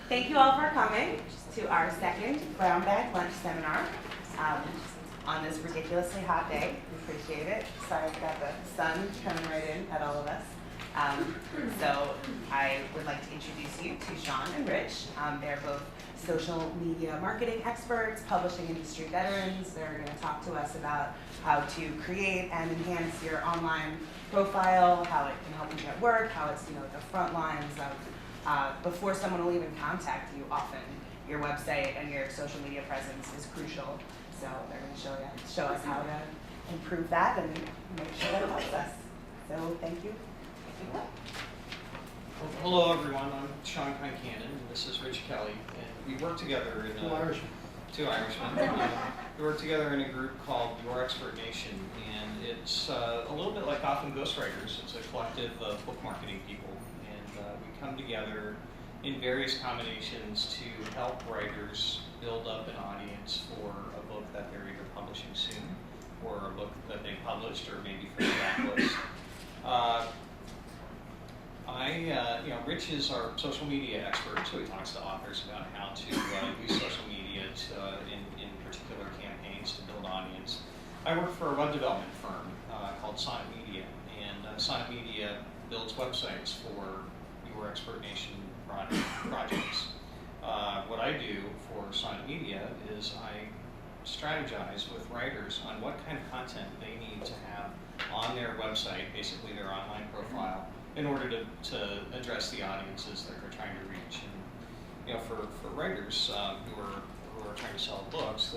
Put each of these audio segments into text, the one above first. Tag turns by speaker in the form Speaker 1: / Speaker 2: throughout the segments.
Speaker 1: Thank you all for coming to our second Brown Bag Lunch Seminar on this ridiculously hot day. We appreciate it. Sorry we got the sun coming right in at all of us. So I would like to introduce you to Sean and Rich. They're both social media marketing experts, publishing industry veterans. They're going to talk to us about how to create and enhance your online profile, how it can help you get work, how it's the front lines of before someone will even contact you. Often your website and your social media presence is crucial. So they're going to show us how to improve that and make sure that it helps us. So thank you.
Speaker 2: Well, hello everyone, I'm Sean Concannon, and this is Rich Kelly, and we work together in Two Irishmen. We work together in a group called Your Expert Nation, and it's a little bit like Gotham Ghostwriters. It's a collective of book marketing people, and we come together in various combinations to help writers build up an audience for a book that they're either publishing soon, or a book that they published, or maybe for the backlist. Rich is our social media expert, so he talks to authors about how to use social media in particular campaigns to build audience. I work for a web development firm called Sonnet Media, and Sonnet Media builds websites for Your Expert Nation projects. What I do for Sonnet Media is I strategize with writers on what kind of content they need to have on their website, basically their online profile, in order to address the audiences that they're trying to reach. And for writers who are trying to sell books,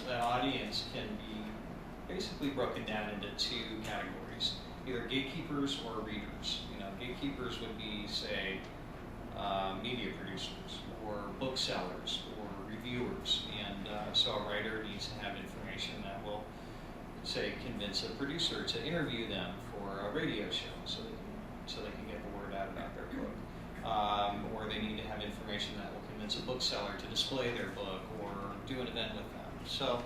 Speaker 2: that audience can be basically broken down into two categories: either gatekeepers or readers. Gatekeepers would be, say, media producers or booksellers or reviewers, and so a writer needs to have information that will, say, convince a producer to interview them for a radio show so they can get the word out about their book. Or they need to have information that will convince a bookseller to display their book or do an event with them.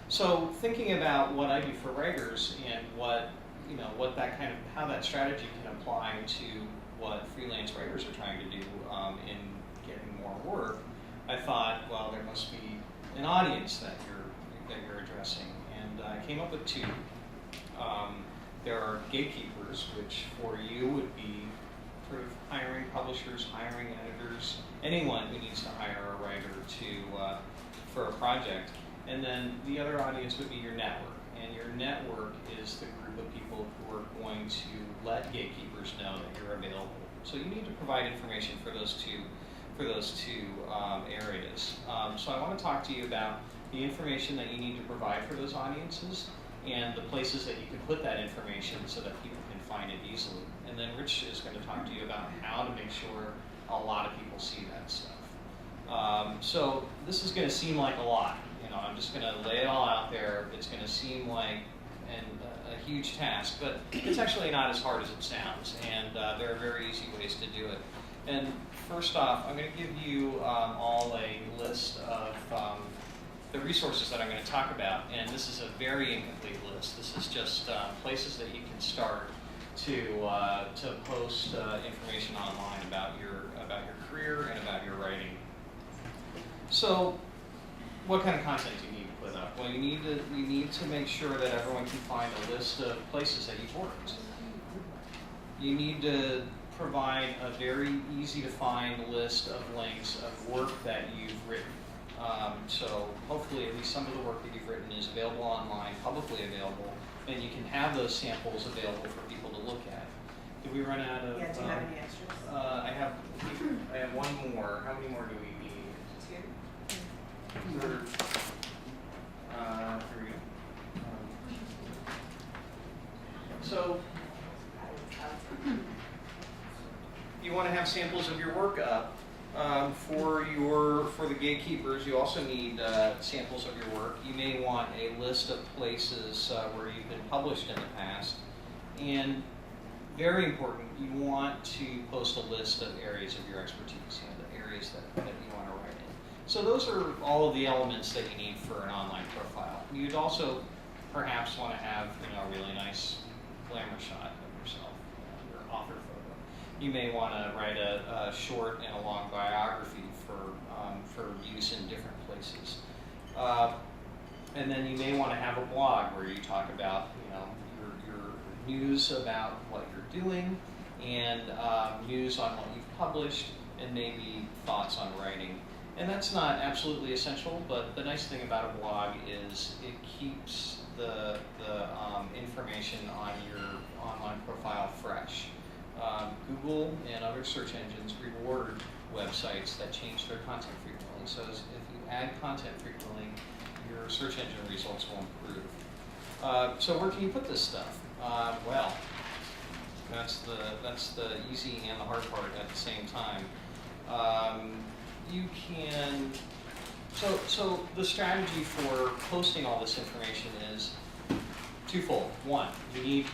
Speaker 2: So thinking about what I do for writers and how that strategy can apply to what freelance writers are trying to do in getting more work, I thought, well, there must be an audience that you're addressing, and I came up with two. There are gatekeepers, which for you would be sort of hiring publishers, hiring editors, anyone who needs to hire a writer for a project. And then the other audience would be your network. And your network is the group of people who are going to let gatekeepers know that you're available. So you need to provide information for those two areas. So I want to talk to you about the information that you need to provide for those audiences, and the places that you can put that information so that people can find it easily. And then Rich is going to talk to you about how to make sure a lot of people see that stuff. So this is going to seem like a lot. I'm just going to lay it all out there. It's going to seem like a huge task, but it's actually not as hard as it sounds, and there are very easy ways to do it. And first off, I'm going to give you all a list of the resources that I'm going to talk about, and this is a very incomplete list. This is just places that you can start to post information online about your career and about your writing. So, what kind of content do you need to put up? Well, you need to make sure that everyone can find a list of places that you've worked. You need to provide a very easy to find list of links of work that you've written. So hopefully at least some of the work that you've written is available online, publicly available, and you can have those samples available for people to look at. Did we run out of?
Speaker 1: Yeah, do you have any extras?
Speaker 2: I have one more. How many more do we need? Here we go. So you want to have samples of your work up. For the gatekeepers, you also need samples of your work. You may want a list of places where you've been published in the past, and very important, you want to post a list of areas of your expertise, the areas that you want to write in. So those are all of the elements that you need for an online profile. You'd also perhaps want to have a really nice glamour shot of yourself, your author photo. You may want to write a short and a long biography for use in different places. And then you may want to have a blog where you talk about, your news about what you're doing, and news on what you've published, and maybe thoughts on writing. And that's not absolutely essential, but the nice thing about a blog is it keeps the information on your online profile fresh. Google and other search engines reward websites that change their content frequently. So if you add content frequently, your search engine results will improve. So where can you put this stuff? Well, that's the easy and the hard part at the same time. You can. So the strategy for posting all this information is twofold. One, you need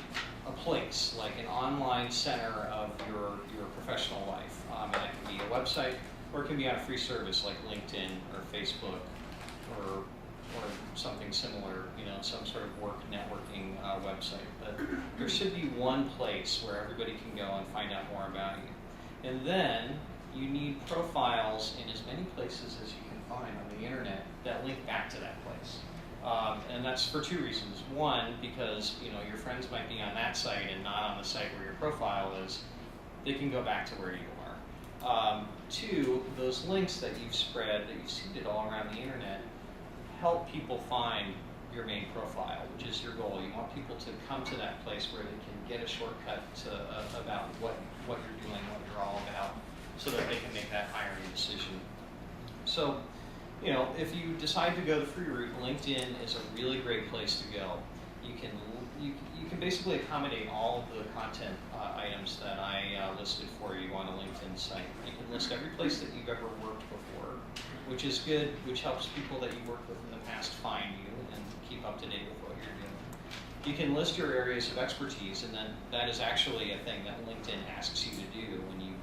Speaker 2: a place, like an online center of your professional life. And that can be a website, or it can be on a free service like LinkedIn or Facebook or something similar, some sort of work networking website. But there should be one place where everybody can go and find out more about you. And then you need profiles in as many places as you can find on the internet that link back to that place. And that's for two reasons. One, because your friends might be on that site and not on the site where your profile is. They can go back to where you are. Two, those links that you've spread, that you've seeded all around the internet, help people find your main profile, which is your goal. You want people to come to that place where they can get a shortcut about what you're doing, what you're all about, so that they can make that hiring decision. So, if you decide to go the free route, LinkedIn is a really great place to go. You can basically accommodate all of the content items that I listed for you on a LinkedIn site. You can list every place that you've ever worked before, which is good, which helps people that you've worked with in the past find you and keep up to date with what you're doing. You can list your areas of expertise, and then that is actually a thing that LinkedIn asks you to do when you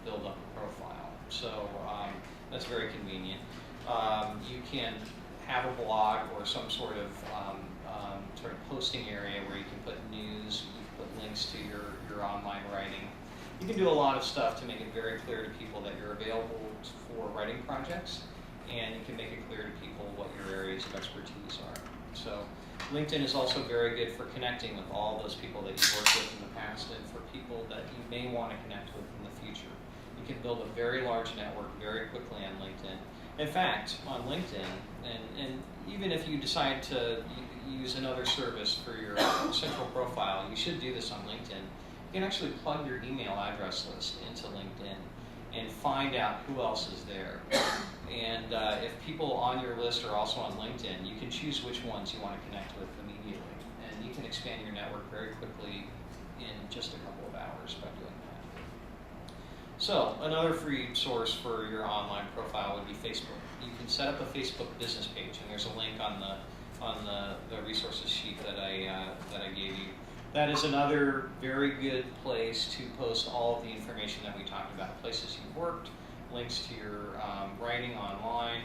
Speaker 2: build up a profile. So that's very convenient. You can have a blog or some sort of posting area where you can put news, you can put links to your online writing. You can do a lot of stuff to make it very clear to people that you're available for writing projects, and you can make it clear to people what your areas of expertise are. So LinkedIn is also very good for connecting with all those people that you've worked with in the past and for people that you may want to connect with in the future. You can build a very large network very quickly on LinkedIn. In fact, on LinkedIn, and even if you decide to use another service for your central profile, you should do this on LinkedIn. You can actually plug your email address list into LinkedIn and find out who else is there. And if people on your list are also on LinkedIn, you can choose which ones you want to connect with immediately. And you can expand your network very quickly in just a couple of hours by doing that. So another free source for your online profile would be Facebook. You can set up a Facebook business page, and there's a link on the resources sheet that I gave you. That is another very good place to post all of the information that we talked about, places you've worked, links to your writing online,